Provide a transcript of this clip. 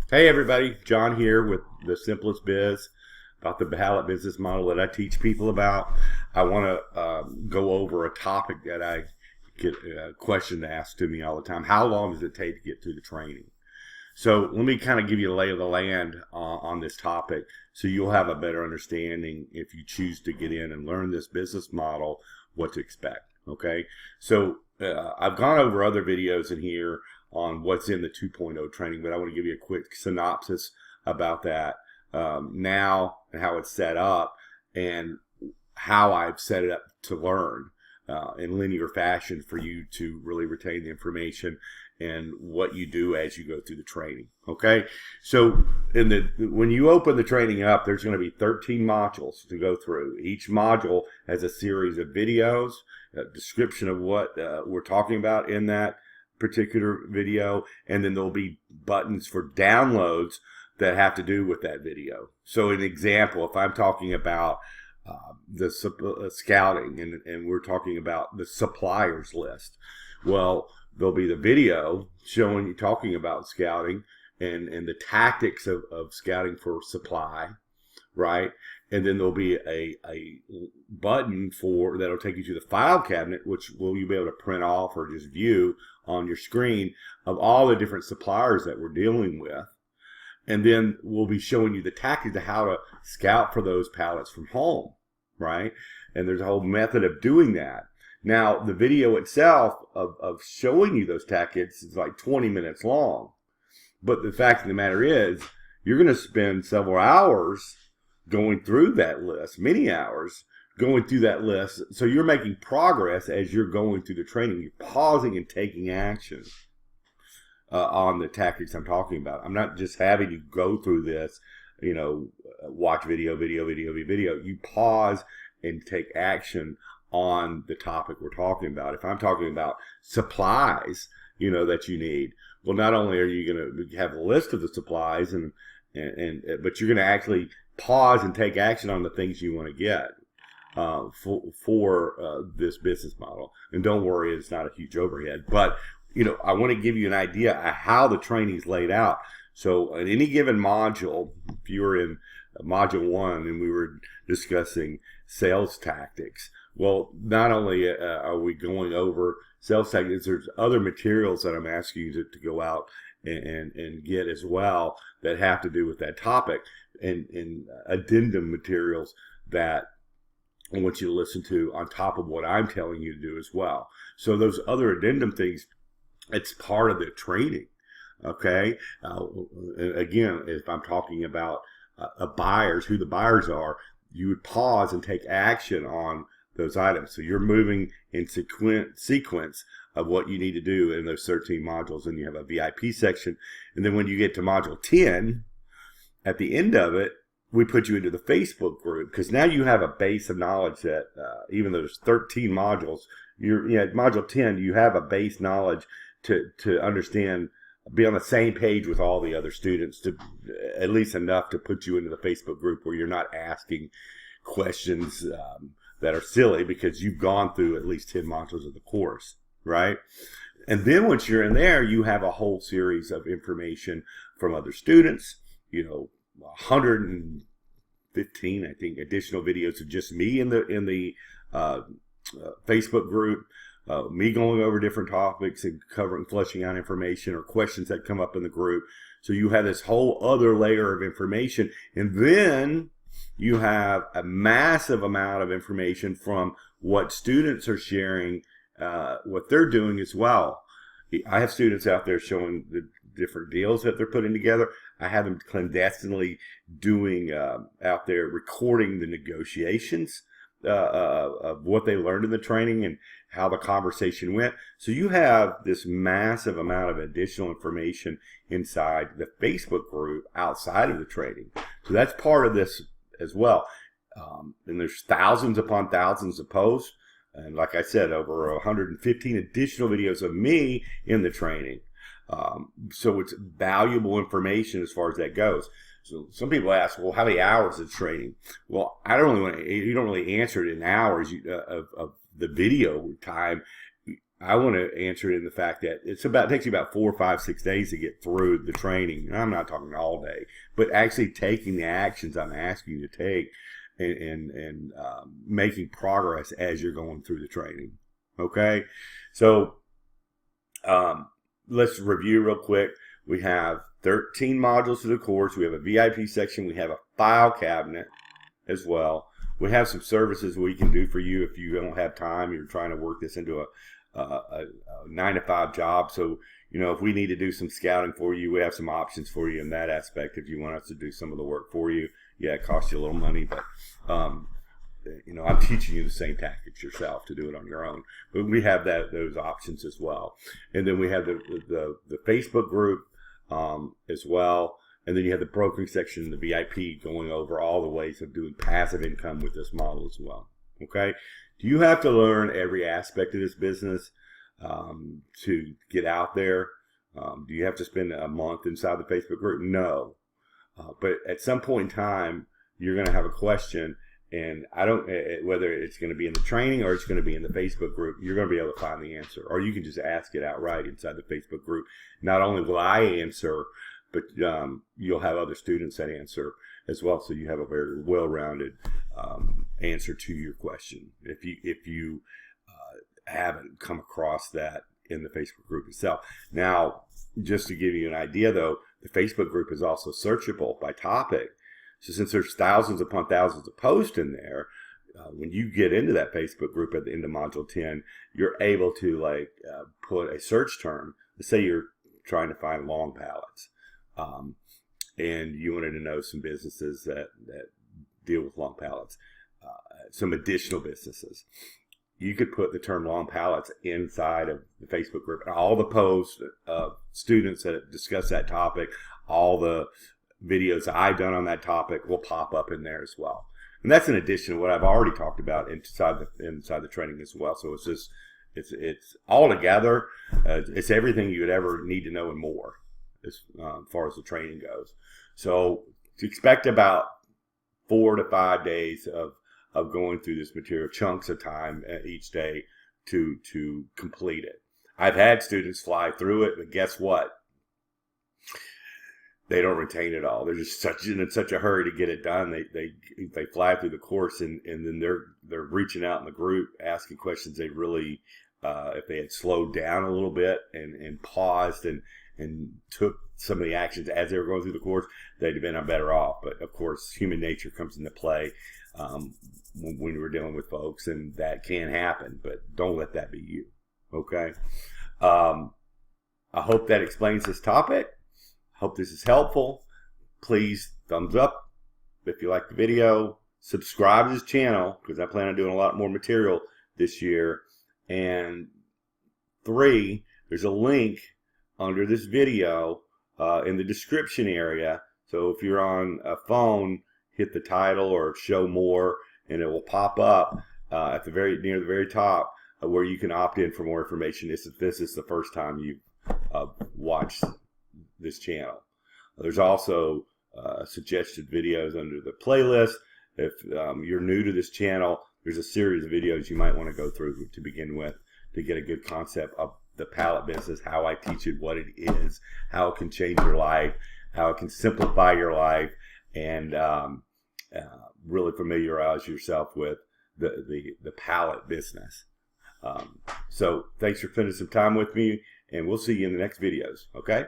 Hey everybody, John here with the Simplest Biz, about the pallet business model that I teach people about. I want to go over a topic that I get a question asked to me all the time. How long does it take to get through the training? So let me kind of give you a lay of the land on this topic so you'll have a better understanding if you choose to get in and learn this business model, what to expect. Okay, so I've gone over other videos in here on what's in the 2.0 training, but I want to give you a quick synopsis about that now and how it's set up and how I've set it up to learn in linear fashion for you to really retain the information and what you do as you go through the training. Okay, so when you open the training up, there's going to be 13 modules to go through. Each module has a series of videos, a description of what we're talking about in that particular video, and then there'll be buttons for downloads that have to do with that video. So an example, if I'm talking about the scouting and we're talking about the suppliers list, well, there'll be the video showing you talking about scouting and the tactics of scouting for supply, right? And then there'll be a button that'll take you to the file cabinet, which will you be able to print off or just view on your screen of all the different suppliers that we're dealing with. And then we'll be showing you the tactics of how to scout for those pallets from home, right? And there's a whole method of doing that. Now, the video itself of showing you those tactics is like 20 minutes long. But the fact of the matter is, you're going to spend several hours going through that list, many hours going through that list. So you're making progress as you're going through the training. You're pausing and taking action on the tactics I'm talking about. I'm not just having you go through this, watch video. You pause and take action on the topic we're talking about. If I'm talking about supplies, that you need, well, not only are you going to have a list of the supplies but you're going to actually pause and take action on the things you want to get for this business model. And don't worry, it's not a huge overhead, but I want to give you an idea of how the training is laid out. So in any given module, if you were in module 1 and we were discussing sales tactics, well, not only are we going over sales tactics, there's other materials that I'm asking you to go out and get as well that have to do with that topic, and addendum materials that I want you to listen to on top of what I'm telling you to do as well. So those other addendum things, it's part of the training. Okay. Again, if I'm talking about buyers, who the buyers are, you would pause and take action on those items. So you're moving in sequence of what you need to do in those 13 modules. And you have a VIP section. And then when you get to module 10, at the end of it, we put you into the Facebook group, because now you have a base of knowledge that even though there's 13 modules, module 10, you have a base knowledge to understand, be on the same page with all the other students, to at least enough to put you into the Facebook group where you're not asking questions that are silly, because you've gone through at least 10 modules of the course, right? And then once you're in there, you have a whole series of information from other students, 115, I think, additional videos of just me in the Facebook group, me going over different topics and fleshing out information or questions that come up in the group. So you have this whole other layer of information, and then you have a massive amount of information from what students are sharing, what they're doing as well. I have students out there showing the different deals that they're putting together. I have them clandestinely doing out there, recording the negotiations of what they learned in the training and how the conversation went. So you have this massive amount of additional information inside the Facebook group outside of the training. So that's part of this as well. And there's thousands upon thousands of posts. And like I said, over 115 additional videos of me in the training. So it's valuable information as far as that goes. So some people ask, well, how many hours is training? Well, you don't really answer it in hours of the video time. I want to answer it in the fact that it takes you about 4, 5, 6 days to get through the training. And I'm not talking all day, but actually taking the actions I'm asking you to take and making progress as you're going through the training. Okay, so let's review real quick. We have 13 modules to the course. We have a VIP section. We have a file cabinet as well. We have some services we can do for you if you don't have time. You're trying to work this into a 9-to-5 job. So, you know, if we need to do some scouting for you, we have some options for you in that aspect. If you want us to do some of the work for you, yeah, it costs you a little money, but you know, I'm teaching you the same tactics yourself to do it on your own. But we have those options as well. And then we have the Facebook group as well. And then you have the brokering section and the VIP going over all the ways of doing passive income with this model as well. Okay. Do you have to learn every aspect of this business to get out there? Do you have to spend a month inside the Facebook group? No. But at some point in time, you're going to have a question, and whether it's going to be in the training or it's going to be in the Facebook group, you're going to be able to find the answer. Or you can just ask it outright inside the Facebook group. Not only will I answer, but you'll have other students that answer as well, so you have a very well-rounded answer to your question if you haven't come across that in the Facebook group itself. Now, just to give you an idea, though, the Facebook group is also searchable by topic. So since there's thousands upon thousands of posts in there, when you get into that Facebook group at the end of Module 10, you're able to put a search term. Let's say you're trying to find long pallets. And you wanted to know some businesses that deal with long pallets, some additional businesses. You could put the term long pallets inside of the Facebook group. And all the posts of students that discuss that topic, all the videos that I've done on that topic will pop up in there as well. And that's in addition to what I've already talked about inside the training as well. So it's all together. It's everything you would ever need to know and more as far as the training goes. So to expect about 4 to 5 days of going through this material, chunks of time each day to complete it. I've had students fly through it, but guess what? They don't retain it all. They're just in such a hurry to get it done. They fly through the course and then they're reaching out in the group, asking questions they really, if they had slowed down a little bit and paused and took some of the actions as they were going through the course, they'd have been better off. But of course, human nature comes into play when we're dealing with folks, and that can happen. But don't let that be you. Okay. I hope that explains this topic. Hope this is helpful. Please thumbs up if you like the video. Subscribe to this channel because I plan on doing a lot more material this year. And 3, there's a link under this video in the description area. So if you're on a phone, hit the title or show more, and it will pop up at the near the very top where you can opt in for more information. If this is the first time you've watched this channel. There's also suggested videos under the playlist. If you're new to this channel, there's a series of videos you might want to go through to begin with to get a good concept of the pallet business, how I teach it, what it is, how it can change your life, how it can simplify your life, and really familiarize yourself with the pallet business. So thanks for spending some time with me, and we'll see you in the next videos. Okay?